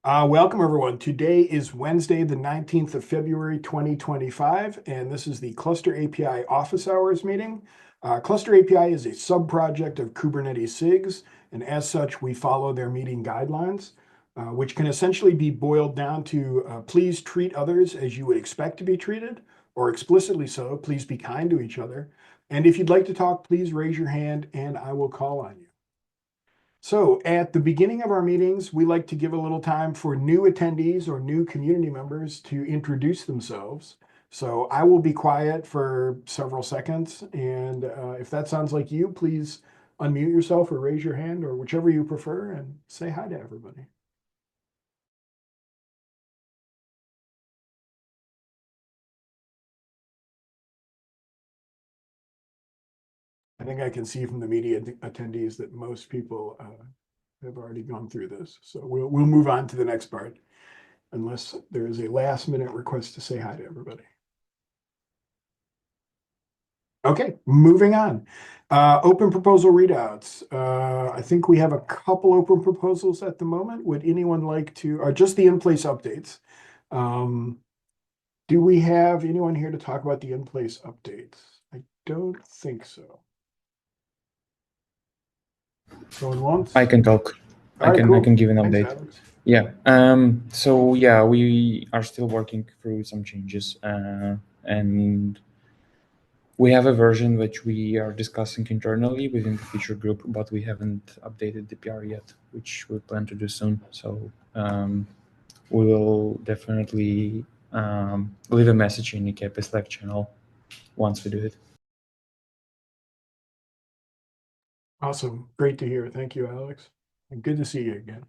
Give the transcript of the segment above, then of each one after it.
Welcome, everyone. Today is Wednesday, the 19th of February, 2025, and this is the Cluster API Office Hours meeting. Cluster API is a sub-project of Kubernetes SIGs, and as such, we follow their meeting guidelines, which can essentially be boiled down to please treat others as you would expect to be treated, or explicitly so, please be kind to each other. And if you'd like to talk, please raise your hand and I will call on you. So at the beginning of our meetings, we like to give a little time for new attendees or new community members to introduce themselves. So I will be quiet for several seconds. And if that sounds like you, please unmute yourself or raise your hand or whichever you prefer and say hi to everybody. I think I can see from the media attendees that most people have already gone through this. So we'll move on to the next part, unless there is a last minute request to say hi to everybody. Okay, moving on. Open proposal readouts. I think we have a couple open proposals at the moment. Would anyone like to, or just the in-place updates? Do we have anyone here to talk about the in-place updates? I don't think so. Going once? I can talk. All right, I cool. can give an Thanks, update. Alex. Yeah. So yeah, we are still working through some changes, and we have a version which we are discussing internally within the feature group, but we haven't updated the PR yet, which we plan to do soon. So we will definitely leave a message in the KP Slack channel once we do it. Awesome. Great to hear. Thank you, Alex. And good to see you again.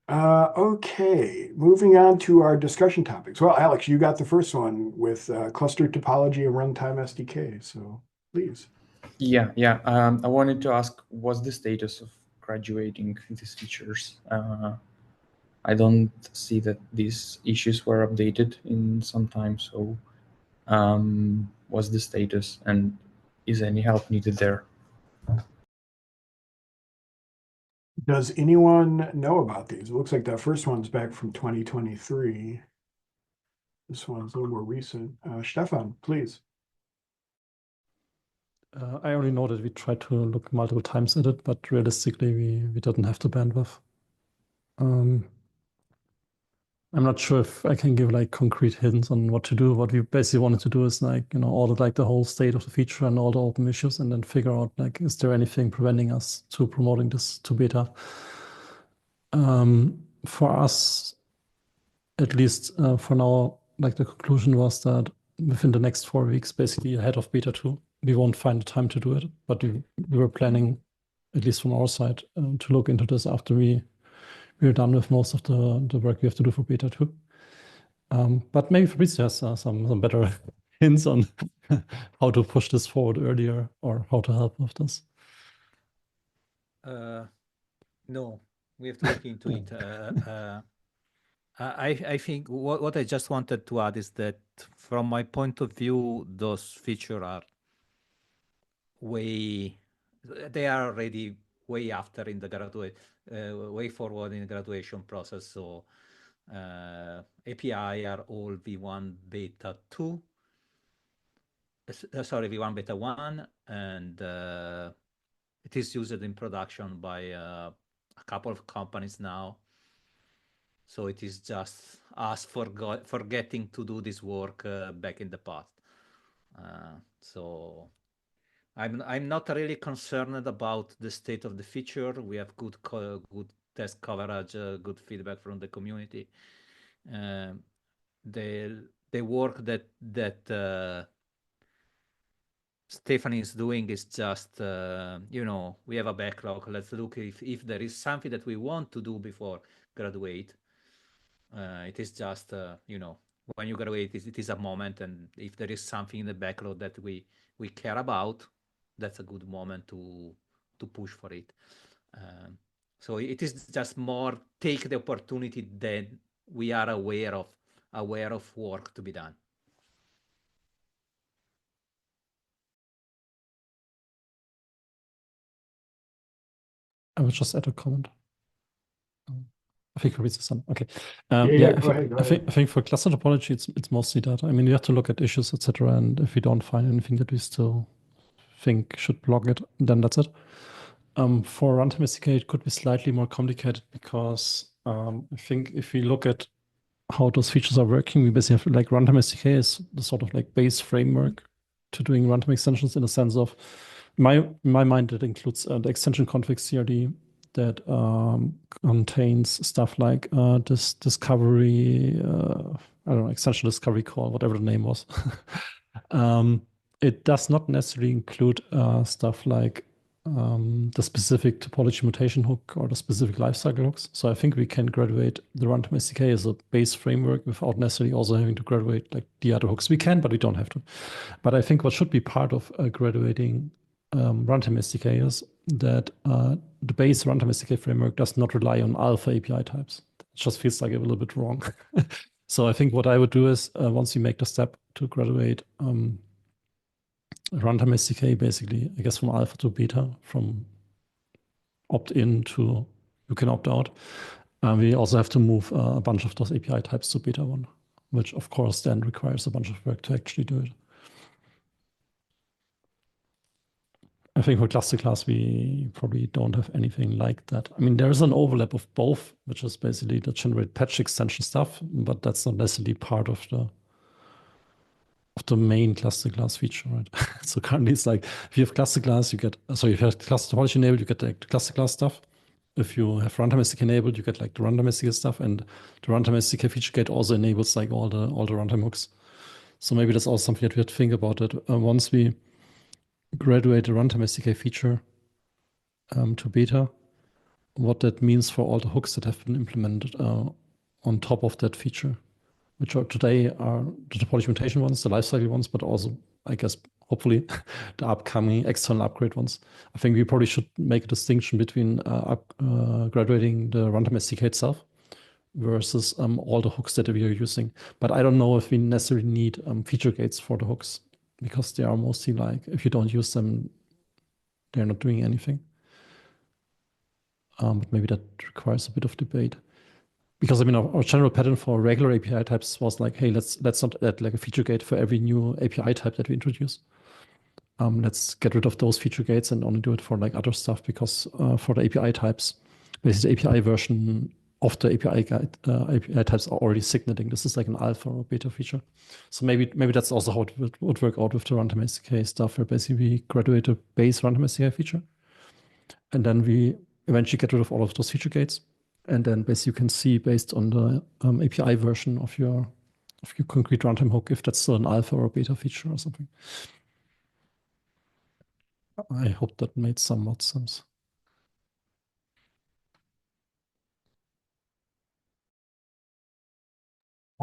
Okay, moving on to our discussion topics. Well, Alex, you got the first one with cluster topology and runtime SDK, so please. Yeah. I wanted to ask, what's the status of graduating these features? I don't see that these issues were updated in some time. So what's the status and is any help needed there? Does anyone know about these? It looks like that first one's back from 2023. This one's a little more recent. Stefan, please. I only know that we tried to look multiple times at it, but realistically, we didn't have the bandwidth. I'm not sure if I can give like concrete hints on what to do. What we basically wanted to do is like, audit like the whole state of the feature and all the open issues and then figure out like, is there anything preventing us to promoting this to beta? For us, at least for now, like the conclusion was that within the next 4 weeks, basically ahead of beta 2, we won't find the time to do it, but we were planning, at least from our side, to look into this after we're done with most of the work we have to do for beta 2. But maybe Fabrizio has some better hints on how to push this forward earlier or how to help with this. No, we have to look into it. I think what I just wanted to add is that from my point of view, those features are they are already way after in the way forward in the graduation process. So API are all v1 beta 2, sorry, v1 beta 1, and it is used in production by a couple of companies now. So it is just us forgetting to do this work back in the past. So I'm not really concerned about the state of the feature. We have good test coverage, good feedback from the community. The work that Stephanie is doing is just, we have a backlog. Let's look if there is something that we want to do before graduate. It is just, when you graduate, it is a moment, and if there is something in the backlog that we care about, that's a good moment to push for it. So it is just more take the opportunity that we are aware of work to be done. I will just add a comment. I think Fabrizio's done. Okay. Yeah, go ahead. I think for cluster topology, it's mostly that. I mean, we have to look at issues, etc. And if we don't find anything that we still think should block it, then that's it. For runtime SDK, it could be slightly more complicated because I think if we look at how those features are working, we basically have like runtime SDK is the sort of like base framework to doing runtime extensions in the sense of, in my mind, it includes the extension config CRD that contains stuff like this discovery, I don't know, extension discovery call, whatever the name was. It does not necessarily include stuff like the specific topology mutation hook or the specific lifecycle hooks. So I think we can graduate the runtime SDK as a base framework without necessarily also having to graduate like the other hooks. We can, but we don't have to. But I think what should be part of graduating runtime SDK is that the base runtime SDK framework does not rely on alpha API types. It just feels like a little bit wrong. So I think what I would do is once you make the step to graduate runtime SDK, basically, I guess from alpha to beta, from opt-in to you can opt out. We also have to move a bunch of those API types to beta 1, which of course then requires a bunch of work to actually do it. I think for cluster class, we probably don't have anything like that. I mean, there is an overlap of both, which is basically the generate patch extension stuff, but that's not necessarily part of the main cluster class feature, right? So currently it's like, if you have cluster class, you get, so if you have cluster topology enabled, you get the cluster class stuff. If you have runtime SDK enabled, you get like the runtime SDK stuff, and the runtime SDK feature gate also enables like all the runtime hooks. So maybe that's also something that we have to think about it. Once we graduate the runtime SDK feature to beta, what that means for all the hooks that have been implemented on top of that feature, which are today are the topology mutation ones, the lifecycle ones, but also, I guess, hopefully, the upcoming external upgrade ones. I think we probably should make a distinction between graduating the runtime SDK itself versus all the hooks that we are using. But I don't know if we necessarily need feature gates for the hooks, because they are mostly like, if you don't use them, they're not doing anything. But maybe that requires a bit of debate. Because I mean, our general pattern for regular API types was like, hey, let's not add like a feature gate for every new API type that we introduce. Let's get rid of those feature gates and only do it for like other stuff, because for the API types, basically the API version of the API types are already signaling this is like an alpha or beta feature. So maybe that's also how it would work out with the runtime SDK stuff, where basically we graduate a base runtime SDK feature, and then we eventually get rid of all of those feature gates. And then basically you can see based on the API version of your concrete runtime hook if that's still an alpha or a beta feature or something. I hope that made somewhat sense.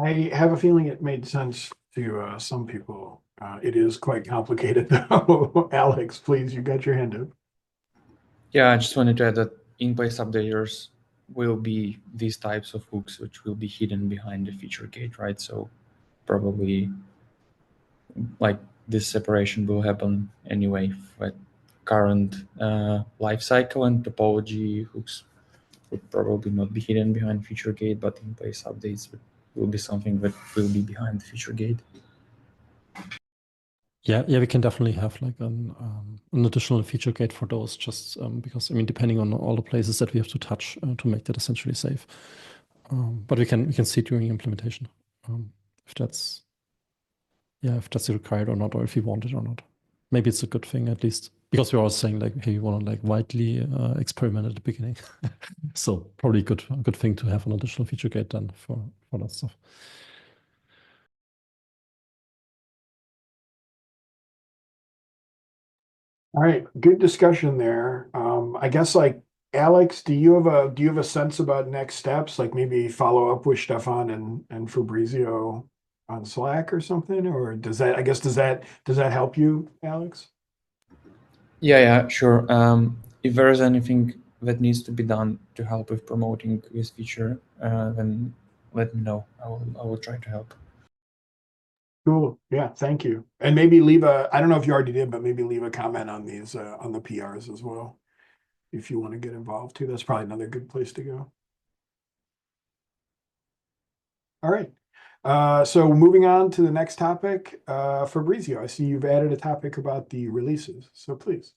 I have a feeling it made sense to some people. It is quite complicated though. Alex, please, you got your hand up. Yeah, I just wanted to add that in-place updaters will be these types of hooks, which will be hidden behind the feature gate, right? So probably like this separation will happen anyway. But current lifecycle and topology hooks would probably not be hidden behind feature gate, but in-place updates will be something that will be behind the feature gate. Yeah, we can definitely have like an additional feature gate for those, just because I mean, depending on all the places that we have to touch to make that essentially safe. But we can see during implementation if that's required or not, or if you want it or not. Maybe it's a good thing at least, because we're also saying like, hey, you want to like widely experiment at the beginning. So probably a good thing to have an additional feature gate then for that stuff. All right, good discussion there. I guess like Alex, do you have a sense about next steps? Like maybe follow up with Stefan and Fabrizio on Slack or something? Or does that help you, Alex? Yeah, sure. If there is anything that needs to be done to help with promoting this feature, then let me know. I will try to help. Cool. Yeah, thank you. And maybe I don't know if you already did, but maybe leave a comment on these on the PRs as well. If you want to get involved too, that's probably another good place to go. All right. So moving on to the next topic, Fabrizio, I see you've added a topic about the releases, so please.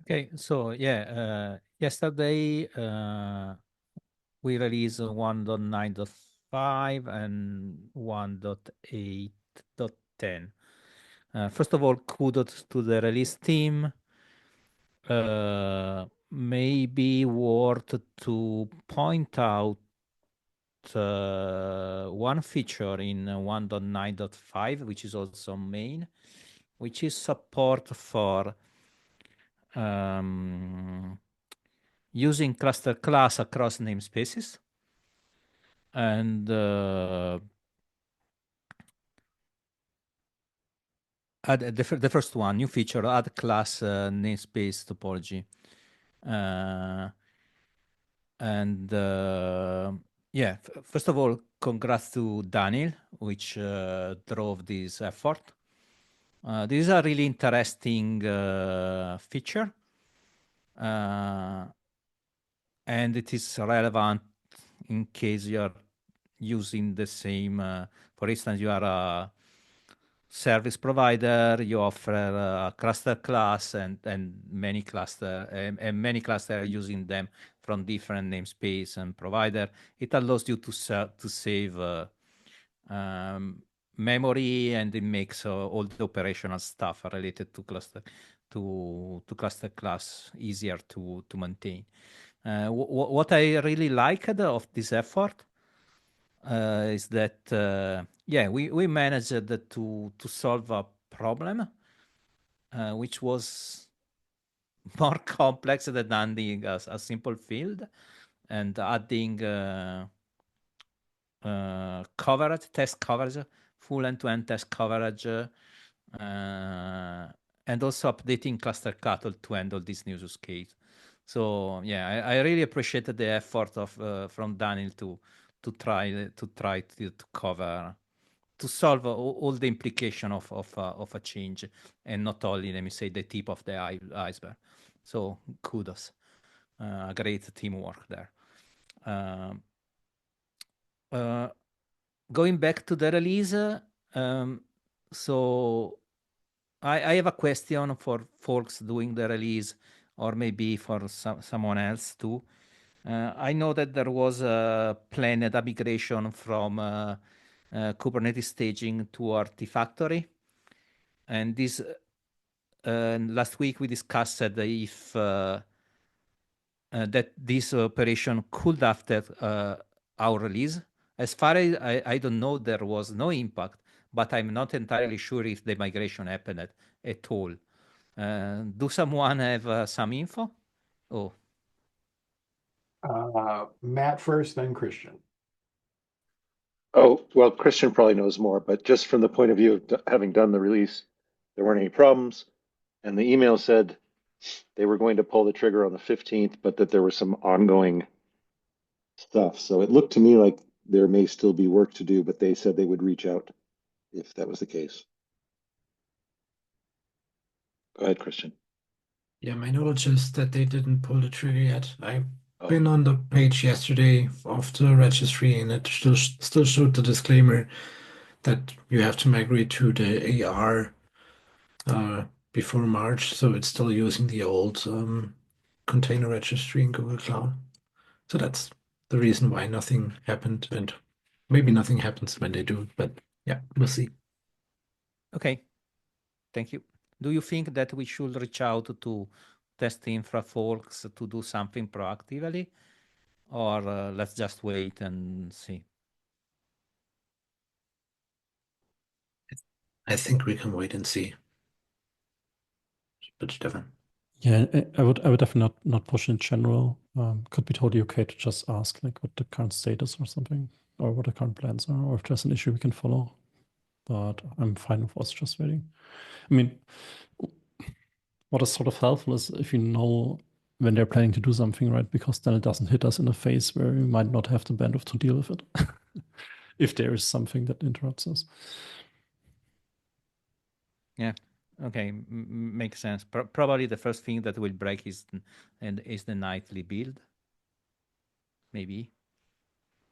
Okay, so yeah, yesterday we released 1.9.5 and 1.8.10. First of all, kudos to the release team. Maybe worth to point out one feature in 1.9.5, which is also main, which is support for using cluster class across namespaces. And add the first one, new feature, add class namespace topology. Yeah, first of all, congrats to Daniel, which drove this effort. This is a really interesting feature, and it is relevant in case you are using the same, for instance, you are a service provider, you offer a cluster class and many cluster and many cluster are using them from different namespace and provider. It allows you to save memory, and it makes all the operational stuff related to cluster cluster class easier to maintain. What I really liked of this effort is that yeah, we managed to solve a problem which was more complex than adding a simple field and adding coverage, test coverage, full end-to-end test coverage, and also updating cluster cattle to handle this new use case. So yeah, I really appreciated the effort of from Daniel to try to cover, to solve all the implication of a change, and not only, let me say, the tip of the iceberg. So kudos, great teamwork there. Going back to the release, so I have a question for folks doing the release, or maybe for someone else too. I know that there was a planned a migration from Kubernetes staging to Artifactory, and this last week we discussed if that this operation could after our release. As far as I don't know, there was no impact, but I'm not entirely sure if the migration happened at all. Do someone have some info? Oh, Matt first, then Christian. Oh, well, Christian probably knows more, but just from the point of view of having done the release, there weren't any problems. And the email said they were going to pull the trigger on the 15th, but that there was some ongoing stuff. So it looked to me like there may still be work to do, but they said they would reach out if that was the case. Go ahead, Christian. Yeah, my knowledge is that they didn't pull the trigger yet. I've been on the page yesterday of the registry, and it still showed the disclaimer that you have to migrate to the AR before March, so it's still using the old container registry in Google Cloud. So that's the reason why nothing happened, and maybe nothing happens when they do, but yeah, we'll see. okay. Thank you. Do you think that we should reach out to test infra folks to do something proactively, or let's just wait and see? I think we can wait and see. But Stefan. Yeah, I would definitely not push in general. Could be totally okay to just ask like what the current status or something, or what the current plans are, or if there's an issue we can follow. But I'm fine with us just waiting. I mean, what is sort of helpful is if you know when they're planning to do something, right? Because then it doesn't hit us in a phase where we might not have the bandwidth to deal with it. If there is something that interrupts us. Yeah. Okay, makes sense. Probably the first thing that will break is the nightly build. Maybe.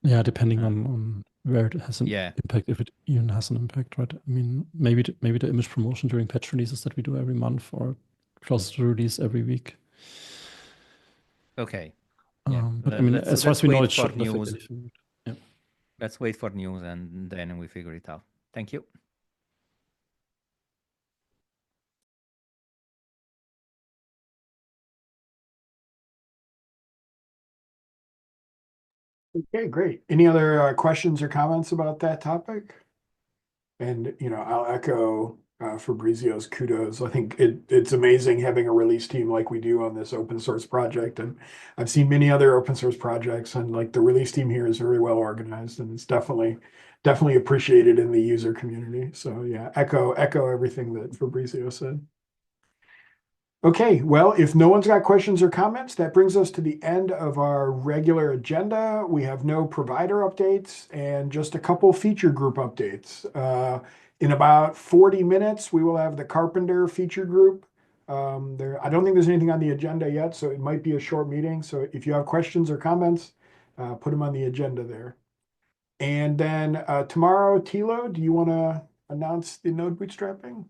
Yeah, depending on where it has an Yeah. impact, if it even has an impact, right? I mean, maybe the image promotion during patch releases that we do every month or close to release every week. Okay. Yeah. But I mean, as far as we know, it shouldn't affect news. anything. Yeah. Let's wait for news and then we figure it out. Thank you. Okay, great. Any other questions or comments about that topic? And, you know, I'll echo Fabrizio's kudos. I think it's amazing having a release team like we do on this open source project. And I've seen many other open source projects, and like the release team here is very well organized, and it's definitely appreciated in the user community. So yeah, echo everything that Fabrizio said. Okay, well, if no one's got questions or comments, that brings us to the end of our regular agenda. We have no provider updates and just a couple feature group updates. In about 40 minutes, we will have the Carpenter feature group. I don't think there's anything on the agenda yet, so it might be a short meeting. So if you have questions or comments, put them on the agenda there. And then tomorrow, Tilo, do you want to announce the node bootstrapping?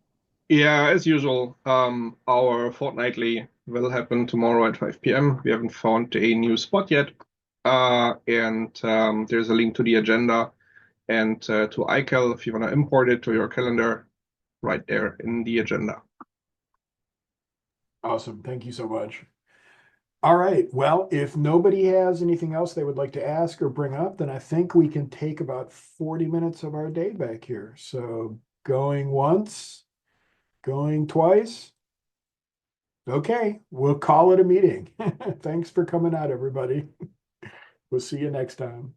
Yeah, as usual, our fortnightly will happen tomorrow at 5 p.m. We haven't found a new spot yet. And there's a link to the agenda and to iCal if you want to import it to your calendar right there in the agenda. Awesome. Thank you so much. All right. Well, if nobody has anything else they would like to ask or bring up, then I think we can take about 40 minutes of our day back here. So going once, going twice. Okay, we'll call it a meeting. Thanks for coming out, everybody. We'll see you next time.